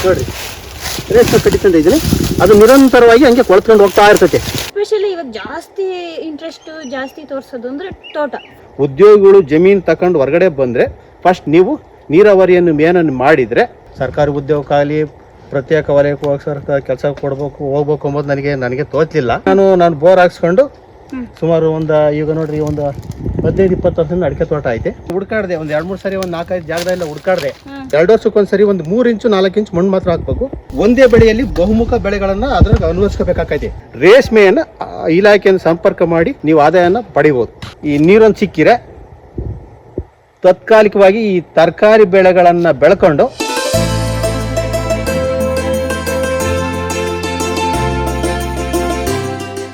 ನೋಡ್ರಿ ರೇಷ್ಮೆ ಕಟ್ಟಿ ತಂದಿದ್ದೀನಿ, ಅದು ನಿರಂತರವಾಗಿ ಹಂಗೆ ಕೊಳ್ತ್ಕೊಂಡು ಹೋಗ್ತಾ ಇರ್ತೈತೆ. ಸ್ಪೆಷಲಿ ಇವಾಗ ಜಾಸ್ತಿ ಇಂಟ್ರೆಸ್ಟ್ ಜಾಸ್ತಿ ತೋರಿಸೋದು ಅಂದ್ರೆ ತೋಟ. ಉದ್ಯೋಗಿಗಳು ಜಮೀನು ತಗೊಂಡು ಹೊರಗಡೆ ಬಂದರೆ ಫಸ್ಟ್ ನೀವು ನೀರಾವರಿಯನ್ನು ಮೇನನ್ನು ಮಾಡಿದರೆ ಸರ್ಕಾರಿ ಉದ್ಯೋಗಕ್ಕಾಗಲಿ ಪ್ರತ್ಯೇಕ ವಲಯಕ್ಕೋಸ್ಕರ ಕೆಲಸ ಹೋಗ್ಬೇಕು ಅಂಬೋದು ನನಗೆ ತೋಚಲಿಲ್ಲ. ನಾನು ಬೋರ್ ಹಾಕ್ಸ್ಕೊಂಡು ಸುಮಾರು ಈಗ ನೋಡ್ರಿ ಒಂದು 15-20 ವರ್ಷದಿಂದ ಅಡಿಕೆ ತೋಟ ಐತೆ. ಹುಡ್ಕಾಡ್ದೆ ಒಂದು 2-3 ಸರಿ, ಒಂದು 4-5 ಜಾಗದಲ್ಲ ಹುಡ್ಕಾಡ್ದೆ. 2 ವರ್ಷಕ್ಕೊಂದ್ಸರಿ ಒಂದು 3 ಇಂಚು 4 ಇಂಚು ಮಣ್ಣು ಮಾತ್ರ ಹಾಕ್ಬೇಕು. ಒಂದೇ ಬೆಳೆಯಲ್ಲಿ ಬಹುಮುಖ ಬೆಳೆಗಳನ್ನ ಅದ್ರಾಗ ಅನುವರ್ಸ್ಕೋಬೇಕಾಗೈತೆ. ರೇಷ್ಮೆಯನ್ನ ಇಲಾಖೆಯನ್ನು ಸಂಪರ್ಕ ಮಾಡಿ ನೀವು ಆದಾಯನ ಪಡಿಬಹುದು. ಈ ನೀರೊಂದು ಸಿಕ್ಕಿರೆ ತಾತ್ಕಾಲಿಕವಾಗಿ ಈ ತರಕಾರಿ ಬೆಳೆಗಳನ್ನ ಬೆಳ್ಕೊಂಡು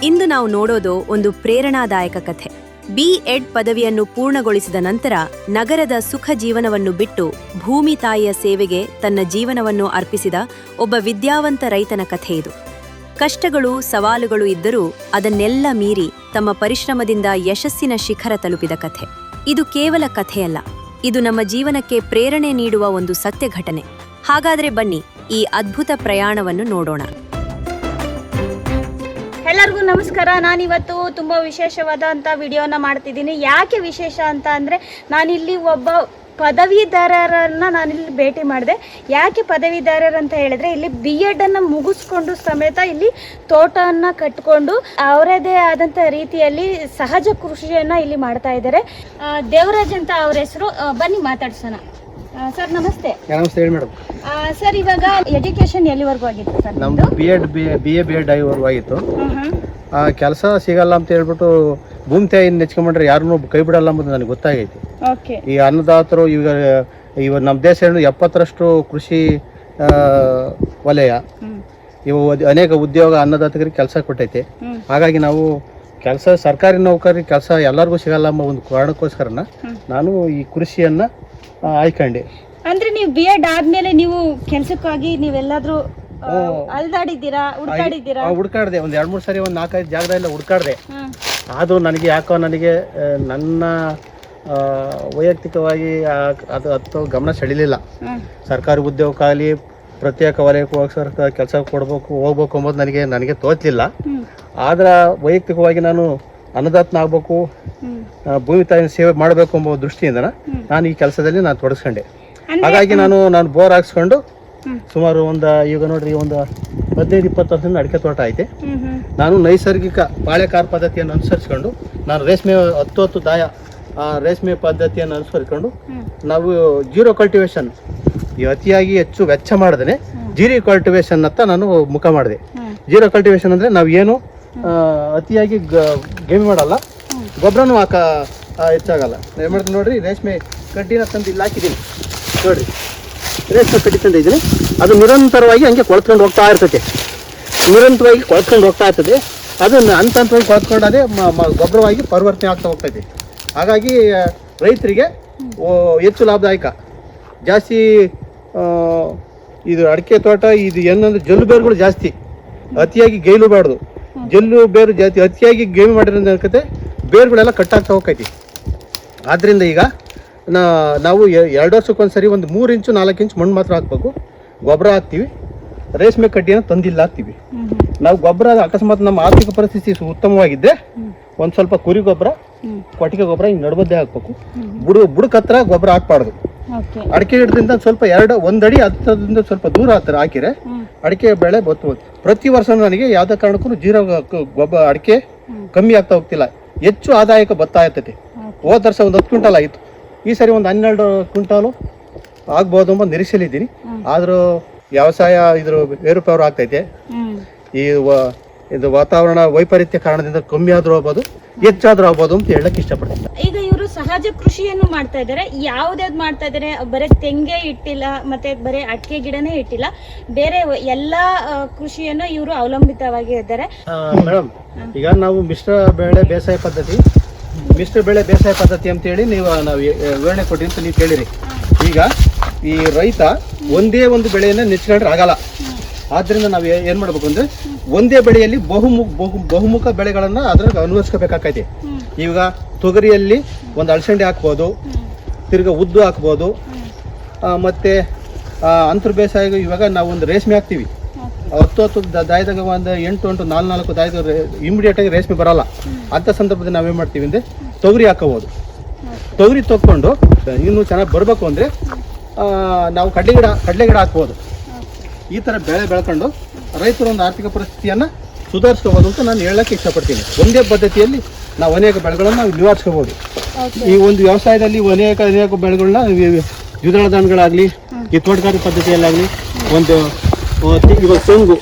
ಇಂದು ನಾವು ನೋಡೋದು ಒಂದು ಪ್ರೇರಣಾದಾಯಕ ಕಥೆ. B.Ed ಪದವಿಯನ್ನು ಪೂರ್ಣಗೊಳಿಸಿದ ನಂತರ ನಗರದ ಸುಖ ಜೀವನವನ್ನು ಬಿಟ್ಟು ಭೂಮಿ ತಾಯಿಯ ಸೇವೆಗೆ ತನ್ನ ಜೀವನವನ್ನು ಅರ್ಪಿಸಿದ ಒಬ್ಬ ವಿದ್ಯಾವಂತ ರೈತನ ಕಥೆ ಇದು. ಕಷ್ಟಗಳು ಸವಾಲುಗಳು ಇದ್ದರೂ ಅದನ್ನೆಲ್ಲ ಮೀರಿ ತಮ್ಮ ಪರಿಶ್ರಮದಿಂದ ಯಶಸ್ಸಿನ ಶಿಖರ ತಲುಪಿದ ಕಥೆ. ಇದು ಕೇವಲ ಕಥೆಯಲ್ಲ, ಇದು ನಮ್ಮ ಜೀವನಕ್ಕೆ ಪ್ರೇರಣೆ ನೀಡುವ ಒಂದು ಸತ್ಯ ಘಟನೆ. ಹಾಗಾದ್ರೆ ಬನ್ನಿ ಈ ಅದ್ಭುತ ಪ್ರಯಾಣವನ್ನು ನೋಡೋಣ. ಎಲ್ಲರಿಗೂ ನಮಸ್ಕಾರ. ನಾನಿವತ್ತು ತುಂಬ ವಿಶೇಷವಾದಂಥ ವಿಡಿಯೋನ ಮಾಡ್ತಿದ್ದೀನಿ. ಯಾಕೆ ವಿಶೇಷ ಅಂತ ಅಂದರೆ, ನಾನಿಲ್ಲಿ ಒಬ್ಬ ಪದವೀಧರರನ್ನು ನಾನಿಲ್ಲಿ ಭೇಟಿ ಮಾಡಿದೆ. ಯಾಕೆ ಪದವೀಧರರಂತ ಹೇಳಿದ್ರೆ, ಇಲ್ಲಿ B.Ed ಅನ್ನು ಮುಗಿಸ್ಕೊಂಡು ಸಮೇತ ಇಲ್ಲಿ ತೋಟವನ್ನು ಕಟ್ಕೊಂಡು ಅವರದೇ ಆದಂಥ ರೀತಿಯಲ್ಲಿ ಸಹಜ ಕೃಷಿಯನ್ನು ಇಲ್ಲಿ ಮಾಡ್ತಾ ಇದ್ದಾರೆ. ದೇವರಾಜ್ ಅಂತ ಅವ್ರ ಹೆಸರು. ಬನ್ನಿ ಮಾತಾಡ್ಸೋಣ. ಸರ್ ನಮಸ್ತೆ. ನಮಸ್ತೆ ಹೇಳಿ ಮೇಡಮ್. ಸರ್ ಇವಾಗ ಎಜುಕೇಶನ್ ಎಲ್ಲಿವರೆಗೂ ಆಗಿತ್ತು ಸರ್? ನಮ್ದು BA ಆಗಿತ್ತು. ಕೆಲಸ ಸಿಗಲ್ಲ ಅಂತ ಹೇಳ್ಬಿಟ್ಟು ಭೂಮಿ ತಾಯಿನ ನೆಚ್ಕೊಂಡ್ರೆ ಯಾರನ್ನೂ ಕೈ ಬಿಡಲ್ಲ ಅಂಬುದು ನನಗೆ ಗೊತ್ತಾಗೈತಿ. ಈ ಅನ್ನದಾತರು ಇವ ನಮ್ಮ ದೇಶ 70ರಷ್ಟು ಕೃಷಿ ವಲಯ. ಇವು ಅನೇಕ ಉದ್ಯೋಗ ಅನ್ನದಾತರಿಗೆ ಕೆಲಸ ಕೊಟ್ಟೈತೆ. ಹಾಗಾಗಿ ನಾವು ಕೆಲಸ ಸರ್ಕಾರಿ ನೌಕರಿ ಕೆಲಸ ಎಲ್ಲರಿಗೂ ಸಿಗಲ್ಲ ಎಂಬ ಒಂದು ಕಾರಣಕ್ಕೋಸ್ಕರನ ನಾನು ಈ ಕೃಷಿಯನ್ನ ಆಯ್ಕೊಂಡೆ. ಅಂದ್ರೆ ನೀವು B.Ed ಆದ್ಮೇಲೆ ನೀವು ಕೆಲಸಕ್ಕಾಗಿ ನೀವೆಲ್ಲಾದ್ರೂ ಅಲ್ದಾಡಿದ್ದೀರಾ, ಹುಡ್ಕಾಡ್ದೆ ಒಂದು 2-3 ಸರಿ, ಒಂದು 4-5 ಜಾಗದಲ್ಲ ಹುಡ್ಕಾಡ್ದೆ. ಆದ್ರೂ ನನಗೆ ನನ್ನ ವೈಯಕ್ತಿಕವಾಗಿ ಅದು ಗಮನ ಸೆಳಿಲಿಲ್ಲ. ಸರ್ಕಾರಿ ಉದ್ಯೋಗಕ್ಕಾಗಲಿ ಪ್ರತ್ಯೇಕ ವಲಯಕ್ಕೋಸ್ಕರ ಕೆಲಸ ಹೋಗ್ಬೇಕು ಅಂಬೋದು ನನಗೆ ತೋಚಲಿಲ್ಲ. ಆದ್ರೆ ವೈಯಕ್ತಿಕವಾಗಿ ನಾನು ಅನ್ನದಾತನ ಆಗ್ಬೇಕು, ಭೂಮಿ ತಾಯಿನ ಸೇವೆ ಮಾಡಬೇಕು ಎಂಬ ದೃಷ್ಟಿಯಿಂದ ನಾನು ಈ ಕೆಲಸದಲ್ಲಿ ತೊಡಗಿಸ್ಕೊಂಡೆ. ಹಾಗಾಗಿ ನಾನು ಬೋರ್ ಹಾಕ್ಸ್ಕೊಂಡು ಸುಮಾರು ಈಗ ನೋಡ್ರಿ ಒಂದು 15-20 ವರ್ಷದಿಂದ ಅಡಿಕೆ ತೋಟ ಐತೆ. ನಾನು ನೈಸರ್ಗಿಕ ಬಾಳೆಕಾರ್ ಪದ್ಧತಿಯನ್ನು ಅನುಸರಿಸ್ಕೊಂಡು ನಾನು ರೇಷ್ಮೆ 10 ದಾಯ ರೇಷ್ಮೆ ಪದ್ಧತಿಯನ್ನು ಅನುಸರಿಸ್ಕೊಂಡು ನಾವು ಜೀರೋ ಕಲ್ಟಿವೇಶನ್, ಅತಿಯಾಗಿ ಹೆಚ್ಚು ವೆಚ್ಚ ಮಾಡದೇ ಜೀರೋ ಕಲ್ಟಿವೇಶನ್ ಅಂತ ನಾನು ಮುಖ ಮಾಡಿದೆ. ಜೀರೋ ಕಲ್ಟಿವೇಶನ್ ಅಂದರೆ ನಾವು ಏನು ಅತಿಯಾಗಿ ಗೇಮಿ ಮಾಡಲ್ಲ, ಗೊಬ್ಬರನೂ ಹೆಚ್ಚಾಗಲ್ಲ. ಏನು ಮಾಡ್ತೀನಿ ನೋಡ್ರಿ, ರೇಷ್ಮೆ ಕಡ್ಡಿನ ತಂದು ಇಲ್ಲಿ ಹಾಕಿದ್ದೀನಿ ನೋಡ್ರಿ. ರೇಷ್ಮೆ ಕಡ್ಡಿ ತಂದಿದ್ದೀನಿ, ಅದು ನಿರಂತರವಾಗಿ ಹಂಗೆ ಕೊಳ್ತ್ಕೊಂಡು ಹೋಗ್ತಾ ಇರ್ತೈತೆ. ಅದನ್ನು ಹಂತವಾಗಿ ಕೊಳ್ತ್ಕೊಂಡು ಅದೇ ಗೊಬ್ಬರವಾಗಿ ಪರಿವರ್ತನೆ ಆಗ್ತಾ ಹೋಗ್ತೈತೆ. ಹಾಗಾಗಿ ರೈತರಿಗೆ ಹೆಚ್ಚು ಲಾಭದಾಯಕ. ಜಾಸ್ತಿ ಇದು ಅಡಿಕೆ ತೋಟ ಇದು ಏನಂದ್ರೆ ಜಲ್ಲು ಬೇರುಗಳು ಜಾಸ್ತಿ, ಅತಿಯಾಗಿ ಗೈಲುಬಾರ್ದು. ಜಲ್ಲು ಬೇರು ಜಾಸ್ತಿ ಅತಿಯಾಗಿ ಗೇಮಿ ಮಾಡಿರೋದು ಅನ್ಕತೆ ಬೇರುಗಳೆಲ್ಲ ಕಟ್ಟಾಗ್ತಾ ಹೋಗ್ತೈತಿ. ಆದ್ದರಿಂದ ಈಗ ನಾವು 2 ವರ್ಷಕ್ಕೊಂದ್ಸರಿ ಒಂದು 3 ಇಂಚು 4 ಇಂಚು ಮಣ್ಣು ಮಾತ್ರ ಹಾಕ್ಬೇಕು. ಗೊಬ್ಬರ ಹಾಕ್ತೀವಿ, ರೇಷ್ಮೆ ಕಡ್ಡಿಯನ್ನು ತಂದಿಲ್ಲ ಹಾಕ್ತೀವಿ. ನಾವು ಗೊಬ್ಬರ ಅಕಸ್ಮಾತ್ ನಮ್ಮ ಆರ್ಥಿಕ ಪರಿಸ್ಥಿತಿ ಉತ್ತಮವಾಗಿದ್ದರೆ ಒಂದು ಸ್ವಲ್ಪ ಕುರಿ ಗೊಬ್ಬರ, ಕೊಟ್ಟಿಗೆ ಗೊಬ್ಬರ ಹಿಂಗೆ ನಡುಮಧ್ಯೆ ಹಾಕ್ಬೇಕು. ಬುಡಕ್ಕೆ ಹತ್ರ ಗೊಬ್ಬರ ಹಾಕ್ಬಾರ್ದು. ಅಡಿಕೆ ಗಿಡದಿಂದ ಸ್ವಲ್ಪ 1 ಅಡಿ ಹತ್ತದಿಂದ ಸ್ವಲ್ಪ ದೂರ ಹಾಕಿರೆ ಅಡಿಕೆ ಬೆಳೆ ಬರ್ತದೆ. ಪ್ರತಿ ವರ್ಷ ನನಗೆ ಯಾವುದೇ ಕಾರಣಕ್ಕೂ ಜೀರೋ ಗೊಬ್ಬರ ಅಡಿಕೆ ಕಮ್ಮಿ ಆಗ್ತಾ ಹೋಗ್ತಿಲ್ಲ, ಹೆಚ್ಚು ಆದಾಯಕ ಬರ್ತಾ ಇರ್ತೈತೆ. ಹೋದ ವರ್ಷ ಒಂದು 10 ಕ್ವಿಂಟಾಲ್ ಆಯಿತು, ಈ ಸರಿ ಒಂದು 12 ಕ್ವಿಂಟಾಲು ಆಗ್ಬೋದು ಎಂಬ ನಿರೀಕ್ಷೆಲಿದ್ದೀನಿ. ಆದರೂ ವ್ಯವಸಾಯ ಇದ್ರ ಏರುಪೇರು ಆಗ್ತೈತೆ. ಇದು ವಾತಾವರಣ ವೈಪರೀತ್ಯ ಕಾರಣದಿಂದ ಕಮ್ಮಿ ಆದ್ರೂ ಆಗ್ಬೋದು, ಹೆಚ್ಚಾದ್ರೂ ಆಗ್ಬೋದು ಅಂತ ಹೇಳಕ್ ಇಷ್ಟಪಡ್ತೀನಿ. ಈಗ ಇವರು ಸಹಜ ಕೃಷಿಯನ್ನು ಮಾಡ್ತಾ ಇದ್ದಾರೆ. ಯಾವ್ದಾವ್ದು ಮಾಡ್ತಾ ಇದ್ದಾರೆ? ಬರೀ ತೆಂಗೆ ಇಟ್ಟಿಲ್ಲ, ಮತ್ತೆ ಬರೀ ಅಡಿಕೆ ಗಿಡನೇ ಇಟ್ಟಿಲ್ಲ, ಬೇರೆ ಎಲ್ಲಾ ಕೃಷಿಯನ್ನು ಇವರು ಅವಲಂಬಿತವಾಗಿ ಇದ್ದಾರೆ. ಮೇಡಮ್, ಈಗ ನಾವು ಮಿಶ್ರ ಬೆಳೆ ಬೇಸಾಯ ಪದ್ಧತಿ ಅಂತ ಹೇಳಿ ನಾವು ವಿವರಣೆ ಕೊಟ್ಟಿ ಅಂತ ನೀವು ಕೇಳಿರಿ. ಈಗ ಈ ರೈತ ಒಂದೇ ಒಂದು ಬೆಳೆಯನ್ನ ನೆಚ್ಕೊಂಡ್ರೆ ಆಗಲ್ಲ. ಆದ್ರಿಂದ ನಾವು ಏನ್ ಮಾಡ್ಬೇಕು ಅಂದ್ರೆ ಒಂದೇ ಬೆಳೆಯಲ್ಲಿ ಬಹುಮುಖ ಬೆಳೆಗಳನ್ನ ಅದ್ರಾಗ ಅನುವರ್ಸ್ಕೋಬೇಕಾಗೈತಿ. ಈಗ ತೊಗರಿಯಲ್ಲಿ ಒಂದು ಅಳಸಂಡೆ ಹಾಕ್ಬೋದು, ತಿರ್ಗಾ ಉದ್ದು ಹಾಕ್ಬೋದು, ಮತ್ತೆ ಅಂತರ ಬೇಸಾಯ ಇವಾಗ ನಾವು ಒಂದು ರೇಷ್ಮೆ ಹಾಕ್ತೀವಿ, 10 ದಾಯದಾಗ ಒಂದು 8 4 ದಾಯದ ಇಮಿಡಿಯೇಟ್ ಆಗಿ ರೇಷ್ಮೆ ಬರಲ್ಲ. ಅಂಥ ಸಂದರ್ಭದಲ್ಲಿ ನಾವೇನು ಮಾಡ್ತೀವಿ ಅಂದರೆ ತೊಗರಿ ಹಾಕೋಬೋದು. ತೊಗರಿ ತೊಗೊಂಡು ಇನ್ನೂ ಚೆನ್ನಾಗಿ ಬರಬೇಕು ಅಂದರೆ ನಾವು ಕಡಲೆ ಗಿಡ ಹಾಕ್ಬೋದು. ಈ ಥರ ಬೆಳೆ ಬೆಳ್ಕೊಂಡು ರೈತರ ಒಂದು ಆರ್ಥಿಕ ಪರಿಸ್ಥಿತಿಯನ್ನು ಸುಧಾರಿಸ್ಕೋಬೋದು ಅಂತ ನಾನು ಹೇಳಕ್ಕೆ ಇಷ್ಟಪಡ್ತೀನಿ. ಒಂದೇ ಪದ್ಧತಿಯಲ್ಲಿ ನಾವು ಅನೇಕ ಬೆಳೆಗಳನ್ನು ನಾವು ನಿವಾರಿಸ್ಕೋಬೋದು. ಈ ಒಂದು ವ್ಯವಸಾಯದಲ್ಲಿ ಅನೇಕ ಬೆಳೆಗಳನ್ನ ದ್ವಿದಳ ಧಾನ್ಯಗಳಾಗಲಿ, ಈ ತೋಟಗಾರಿಕೆ ಪದ್ಧತಿಯಲ್ಲಾಗಲಿ, ಒಂದು ಇವಾಗ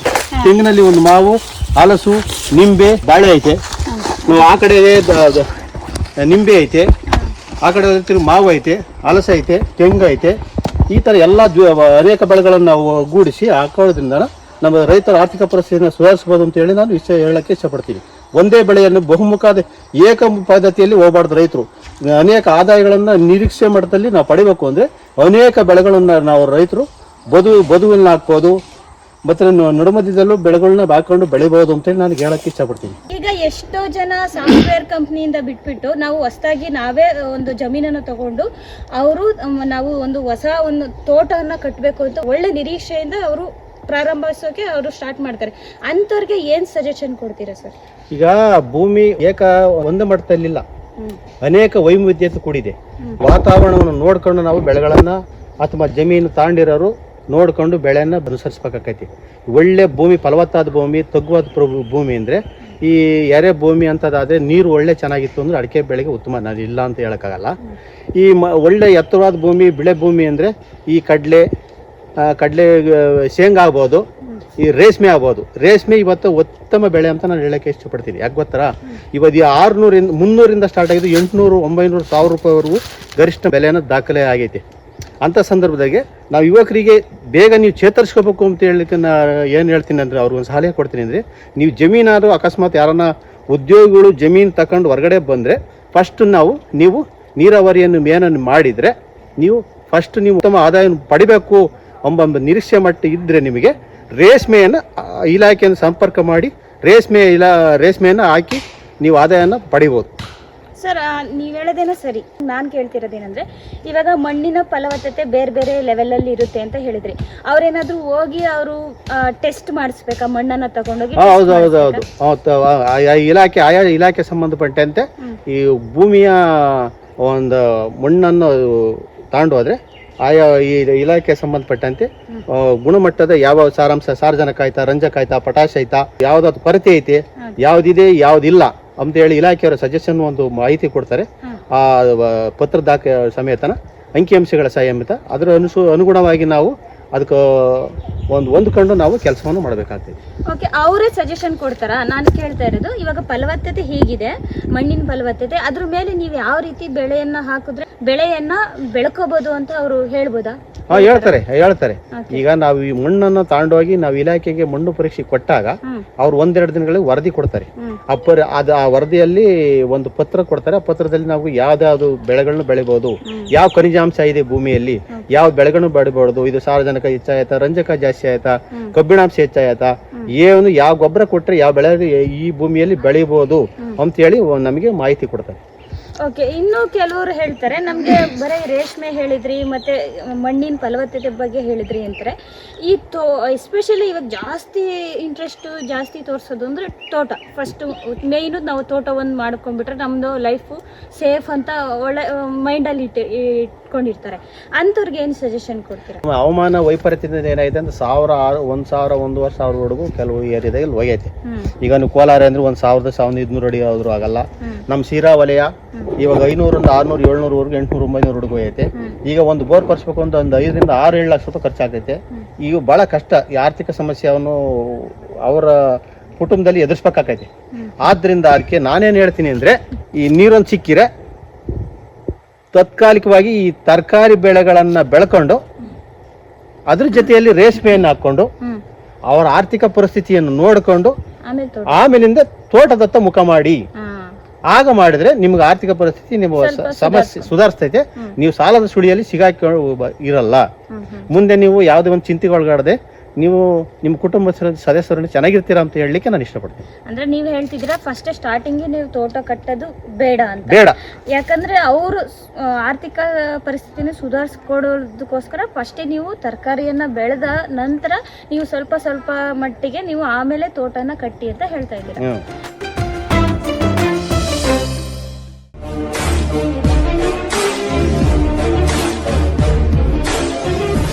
ತೆಂಗಿನಲ್ಲಿ ಒಂದು ಮಾವು, ಹಲಸು, ನಿಂಬೆ, ಬಾಳೆ ಐತೆ. ನಾವು ಆ ಕಡೆ ನಿಂಬೆ ಐತೆ, ಆ ಕಡೆ ಮಾವು ಐತೆ, ಹಲಸು ಐತೆ, ತೆಂಗು ಐತೆ. ಈ ಥರ ಎಲ್ಲ ಅನೇಕ ಬೆಳೆಗಳನ್ನು ನಾವು ಗೂಡಿಸಿ ಹಾಕೋದ್ರಿಂದ ನಮ್ಮ ರೈತರ ಆರ್ಥಿಕ ಪರಿಸ್ಥಿತಿಯನ್ನು ಸುಧಾರಿಸ್ಬೋದು ಅಂತ ಹೇಳಿ ನಾನು ಹೇಳಕ್ಕೆ ಇಷ್ಟಪಡ್ತೀನಿ. ಒಂದೇ ಬೆಳೆಯನ್ನು ಬಹುಮುಖಾದ ಏಕ ಪದ್ಧತಿಯಲ್ಲಿ ಹೋಗಬಾರ್ದು. ರೈತರು ಅನೇಕ ಆದಾಯಗಳನ್ನು ನಿರೀಕ್ಷೆ ಮಟ್ಟದಲ್ಲಿ ನಾವು ಪಡಿಬೇಕು ಅಂದರೆ ಅನೇಕ ಬೆಳೆಗಳನ್ನು ನಾವು ರೈತರು ಬದುವಿನ ಹಾಕ್ಬೋದು, ಮತ್ತು ನಡುಮಧ್ಯದಲ್ಲೂ ಬೆಳೆಗಳನ್ನ ಹಾಕೊಂಡು ಬೆಳಿಬಹುದು ಅಂತ ನಾನು ಹೇಳಕ್ಕೆ ಇಷ್ಟಪಡ್ತೀನಿ. ಈಗ ಎಷ್ಟೋ ಜನ ಸಾಫ್ಟ್ವೇರ್ ಕಂಪ್ನಿಯಿಂದ ಬಿಟ್ಬಿಟ್ಟು ನಾವು ಹೊಸದಾಗಿ ನಾವೇ ಒಂದು ಜಮೀನನ್ನು ತಗೊಂಡು ನಾವು ಒಂದು ಹೊಸ ಒಂದು ತೋಟವನ್ನು ಕಟ್ಟಬೇಕು ಅಂತ ಒಳ್ಳೆ ನಿರೀಕ್ಷೆಯಿಂದ ಅವರು ಪ್ರಾರಂಭಿಸೋಕೆ ಅವರು ಸ್ಟಾರ್ಟ್ ಮಾಡ್ತಾರೆ. ಅಂಥವ್ರಿಗೆ ಏನು ಸಜೆಷನ್ ಕೊಡ್ತೀರಾ ಸರ್? ಈಗ ಭೂಮಿ ಒಂದು ಮಟ್ಟದಲ್ಲಿಲ್ಲ, ಅನೇಕ ವೈವಿಧ್ಯತೆ ಕೂಡಿದೆ. ವಾತಾವರಣವನ್ನು ನೋಡ್ಕೊಂಡು ನಾವು ಬೆಳೆಗಳನ್ನ ಅಥವಾ ಜಮೀನು ತಾಂಡಿರೋರು ನೋಡ್ಕೊಂಡು ಬೆಳೆಯನ್ನು ಅನುಸರಿಸ್ಬೇಕಾಕೈತಿ. ಒಳ್ಳೆ ಭೂಮಿ, ಫಲವತ್ತಾದ ಭೂಮಿ, ತಗ್ಗುವಾದ ಭೂಮಿ ಅಂದರೆ ಈ ಎರೆ ಭೂಮಿ ಅಂತದಾದರೆ ನೀರು ಒಳ್ಳೆ ಚೆನ್ನಾಗಿತ್ತು ಅಂದರೆ ಅಡಿಕೆ ಬೆಳೆಗೆ ಉತ್ತಮ. ನಾನು ಇಲ್ಲ ಅಂತ ಹೇಳೋಕ್ಕಾಗಲ್ಲ. ಈ ಒಳ್ಳೆ ಎತ್ತರವಾದ ಭೂಮಿ, ಬಿಳೆ ಭೂಮಿ ಅಂದರೆ ಈ ಕಡಲೆ ಶೇಂಗಾ ಆಗ್ಬೋದು, ಈ ರೇಷ್ಮೆ ಆಗ್ಬೋದು. ರೇಷ್ಮೆ ಇವತ್ತು ಉತ್ತಮ ಬೆಳೆ ಅಂತ ನಾನು ಹೇಳೋಕ್ಕೆ ಇಷ್ಟಪಡ್ತೀನಿ. ಯಾಕೆ ಗೊತ್ತಾ, ಇವತ್ತು 600 300 ಸ್ಟಾರ್ಟ್ ಆಗಿದ್ದು 800 900 1000 ರೂಪಾಯಿವರೆಗೂ ಗರಿಷ್ಠ ಬೆಲೆಯನ್ನು ದಾಖಲೆ ಆಗೈತೆ. ಅಂಥ ಸಂದರ್ಭದಾಗೆ ನಾವು ಯುವಕರಿಗೆ ಬೇಗ ನೀವು ಚೇತರಿಸ್ಕೋಬೇಕು ಅಂತ ಹೇಳಲಿಕ್ಕೆ ಏನು ಹೇಳ್ತೀನಿ ಅಂದರೆ, ಅವ್ರಿಗೊಂದು ಸಲಹೆ ಕೊಡ್ತೀನಿ ಅಂದರೆ, ನೀವು ಜಮೀನಾದ್ರು ಅಕಸ್ಮಾತ್ ಯಾರನ್ನ ಉದ್ಯೋಗಿಗಳು ಜಮೀನು ತಗೊಂಡು ಹೊರಗಡೆ ಬಂದರೆ ಫಸ್ಟ್ ನೀವು ನೀರಾವರಿಯನ್ನು ಮೇನನ್ನು ಮಾಡಿದರೆ ನೀವು ಉತ್ತಮ ಆದಾಯ ಪಡಿಬೇಕು ಎಂಬ ನಿರೀಕ್ಷೆ ಮಟ್ಟ ಇದ್ದರೆ ನಿಮಗೆ ರೇಷ್ಮೆಯನ್ನು ಇಲಾಖೆಯನ್ನು ಸಂಪರ್ಕ ಮಾಡಿ ರೇಷ್ಮೆಯನ್ನು ಹಾಕಿ ನೀವು ಆದಾಯನ ಪಡಿಬೋದು. ಸರ್, ನೀವು ಹೇಳೋದೇನೋ ಸರಿ. ನಾನು ಕೇಳ್ತಿರೋದೇನೆಂದರೆ, ಇವಾಗ ಮಣ್ಣಿನ ಫಲವತ್ತತೆ ಬೇರೆ ಬೇರೆ ಲೆವೆಲಲ್ಲಿ ಇರುತ್ತೆ ಅಂತ ಹೇಳಿದ್ರಿ. ಅವ್ರೇನಾದರೂ ಹೋಗಿ ಅವರು ಟೆಸ್ಟ್ ಮಾಡಿಸ್ಬೇಕಾ ಮಣ್ಣನ್ನು ತಗೊಂಡೋಗಿ? ಹೌದು. ಆಯಾ ಇಲಾಖೆ ಸಂಬಂಧಪಟ್ಟಂತೆ ಈ ಭೂಮಿಯ ಒಂದು ಮಣ್ಣನ್ನು ತಗೊಂಡೋದ್ರೆ ಆಯಾ ಈ ಇಲಾಖೆ ಸಂಬಂಧಪಟ್ಟಂತೆ ಗುಣಮಟ್ಟದ ಯಾವ ಸಾರಾಂಶ, ಸಾರಜನಕ ಆಯ್ತಾ, ರಂಜಕ ಆಯ್ತಾ, ಪೊಟ್ಯಾಶ್ ಆಯ್ತಾ, ಯಾವ್ದಾದ್ರು ಕೊರತೆ ಐತೆ, ಯಾವ್ದಿದೆ ಯಾವ್ದಿಲ್ಲ ಅಂತ ಹೇಳಿ ಇಲಾಖೆಯವರ ಸಜೆಷನ್ ಒಂದು ಮಾಹಿತಿ ಕೊಡ್ತಾರೆ. ಆ ಪತ್ರ ಸಮೇತನ ಅಂಕಿಅಂಶಗಳ ಸಮೇತ ಅದರ ಅನುಗುಣವಾಗಿ ನಾವು ಅದಕ್ಕೆ ಹೊಂದ್ಕೊಂಡು ನಾವು ಕೆಲಸವನ್ನು ಮಾಡಬೇಕಾಗ್ತದೆ. ಓಕೆ, ಅವರೇ ಸಜೆಷನ್ ಕೊಡ್ತಾರಾ? ನಾನು ಕೇಳ್ತಾ ಇರೋದು, ಇವಾಗ ಫಲವತ್ತತೆ ಹೀಗಿದೆ, ಮಣ್ಣಿನ ಫಲವತ್ತತೆ, ಅದ್ರ ಮೇಲೆ ನೀವು ಯಾವ ರೀತಿ ಬೆಳೆಯನ್ನ ಹಾಕಿದ್ರೆ ಬೆಳೆಯನ್ನ ಬೆಳ್ಕೋಬಹುದು ಅಂತ ಅವರು ಹೇಳ್ಬೋದಾ? ಹೇಳ್ತಾರೆ. ಈಗ ನಾವು ಈ ಮಣ್ಣನ್ನು ತಗೊಂಡೋಗಿ ನಾವು ಇಲಾಖೆಗೆ ಮಣ್ಣು ಪರೀಕ್ಷೆ ಕೊಟ್ಟಾಗ ಅವ್ರು 1-2 ದಿನಗಳಲ್ಲಿ ವರದಿ ಕೊಡ್ತಾರೆ. ಆ ವರದಿಯಲ್ಲಿ ಒಂದು ಪತ್ರ ಕೊಡ್ತಾರೆ. ಆ ಪತ್ರದಲ್ಲಿ ನಾವು ಯಾವ್ದಾವ್ದು ಬೆಳೆಗಳನ್ನ ಬೆಳಿಬಹುದು, ಯಾವ ಖನಿಜಾಂಶ ಇದೆ ಭೂಮಿಯಲ್ಲಿ, ಯಾವ ಬೆಳೆಗಳನ್ನು ಬೆಳಿಬಹುದು, ಇದು ಸಾರಜನಕ ಹೆಚ್ಚಾಯ್ತಾ, ರಂಜಕ ಜಾಸ್ತಿ ಆಯ್ತಾ, ಕಬ್ಬಿಣಾಂಶ ಹೆಚ್ಚಾಯ್ತಾ, ಯಾವ ಗೊಬ್ಬರ ಕೊಟ್ಟರೆ ಯಾವ ಬೆಳೆ ಈ ಭೂಮಿಯಲ್ಲಿ ಬೆಳಿಬಹುದು ಅಂತ ಹೇಳಿ ನಮಗೆ ಮಾಹಿತಿ ಕೊಡ್ತಾರೆ. ಓಕೆ, ಇನ್ನು ಕೆಲವರು ಹೇಳ್ತಾರೆ ನಮಗೆ ಬರೀ ರೇಷ್ಮೆ ಹೇಳಿದ್ರಿ ಮತ್ತೆ ಮಣ್ಣಿನ ಫಲವತ್ತತೆ ಬಗ್ಗೆ ಹೇಳಿದ್ರಿ ಅಂತಾರೆ. ಈ ಎಸ್ಪೆಷಲಿ ಇವಾಗ ಜಾಸ್ತಿ ಇಂಟ್ರೆಸ್ಟ್ ಜಾಸ್ತಿ ತೋರಿಸೋದು ಅಂದರೆ ತೋಟ. ಫಸ್ಟ್ ಮೇಯ್ನು ನಾವು ತೋಟವನ್ನು ಮಾಡ್ಕೊಂಡ್ಬಿಟ್ರೆ ನಮ್ಮದು ಲೈಫು ಸೇಫ್ ಅಂತ ಒಳ್ಳೆ ಮೈಂಡಲ್ಲಿ ಇಟ್ಕೊಂಡಿರ್ತಾರೆ. ಅಂಥವ್ರಿಗೆ ಏನು ಸಜೆಷನ್ ಕೊಡ್ತೀರಾ? ಹವಾಮಾನ ವೈಪರೀತ್ಯದಿಂದ ಏನಾಯ್ತು ಅಂದ್ರೆ 1,000-1,500 ಕೆಲವು ಏರಿಯಾದಲ್ಲಿ ಹೋಗೈತೆ. ಈಗ ನೀವು ಕೋಲಾರ ಅಂದ್ರೆ 1,000-1,500 ಅಡಿ ಆದ್ರೂ ಆಗಲ್ಲ. ನಮ್ಮ ಶಿರಾ ವಲಯ ಇವಾಗ 500-600, 700 800-900 ಹೋಗೈತೆ. ಈಗ ಒಂದು ಬೋರ್ ಕೊರ್ಸ್ಬೇಕು ಅಂತ ಒಂದು 5-6-7 ಲಕ್ಷ ರೂಪಾಯಿ ಖರ್ಚಾಗೈತೆ. ಈಗ ಬಹಳ ಕಷ್ಟ. ಈ ಆರ್ಥಿಕ ಸಮಸ್ಯೆಯನ್ನು ಅವರ ಕುಟುಂಬದಲ್ಲಿ ಎದುರಿಸ್ಬೇಕಾಗೈತೆ. ಆದ್ರಿಂದ ಅದಕ್ಕೆ ನಾನೇನು ಹೇಳ್ತೀನಿ ಅಂದ್ರೆ, ಈ ನೀರೊಂದು ಸಿಕ್ಕಿರೆ ತಾತ್ಕಾಲಿಕವಾಗಿ ಈ ತರಕಾರಿ ಬೆಳೆಗಳನ್ನ ಬೆಳ್ಕೊಂಡು ಅದ್ರ ಜೊತೆಯಲ್ಲಿ ರೇಷ್ಮೆಯನ್ನು ಹಾಕೊಂಡು ಅವರ ಆರ್ಥಿಕ ಪರಿಸ್ಥಿತಿಯನ್ನು ನೋಡಿಕೊಂಡು ಆಮೇಲಿಂದ ತೋಟದತ್ತ ಮುಖ ಮಾಡಿ. ಆಗ ಮಾಡಿದ್ರೆ ನಿಮ್ಗೆ ಆರ್ಥಿಕ ಪರಿಸ್ಥಿತಿ ನಿಮ್ಮ ಸಮಸ್ಯೆ ಸುಧಾರಿಸ್ತೈತೆ. ನೀವು ಸಾಲದ ಸುಳಿಯಲ್ಲಿ ಸಿಗಾಕಿ ಇರಲ್ಲ. ಮುಂದೆ ನೀವು ಯಾವುದೇ ಒಂದು ಚಿಂತೆಗೊಳಗಾಡದೆ ನೀವು ನಿಮ್ಮ ಕುಟುಂಬ ಸದಸ್ಯರನ್ನು ಚೆನ್ನಾಗಿರ್ತೀರಾ ಅಂತ ಹೇಳಲಿಕ್ಕೆ ನಾನು ಇಷ್ಟಪಡ್ತೀನಿ. ಅಂದ್ರೆ ನೀವು ಹೇಳ್ತಿದ್ದೀರಾ ಫಸ್ಟ್ ಸ್ಟಾರ್ಟಿಂಗ್ ನೀವು ತೋಟ ಕಟ್ಟೋದು ಬೇಡ ಅಂತ. ಬೇಡ, ಯಾಕಂದ್ರೆ ಅವರು ಆರ್ಥಿಕ ಪರಿಸ್ಥಿತಿನ ಸುಧಾರಿಸ್ಕೊಡೋದಕ್ಕೋಸ್ಕರ ಫಸ್ಟೇ ನೀವು ತರಕಾರಿಯನ್ನ ಬೆಳೆದ ನಂತರ ನೀವು ಸ್ವಲ್ಪ ಸ್ವಲ್ಪ ಮಟ್ಟಿಗೆ ನೀವು ಆಮೇಲೆ ತೋಟನ ಕಟ್ಟಿ ಅಂತ ಹೇಳ್ತಾ ಇದ್ದೀರಾ.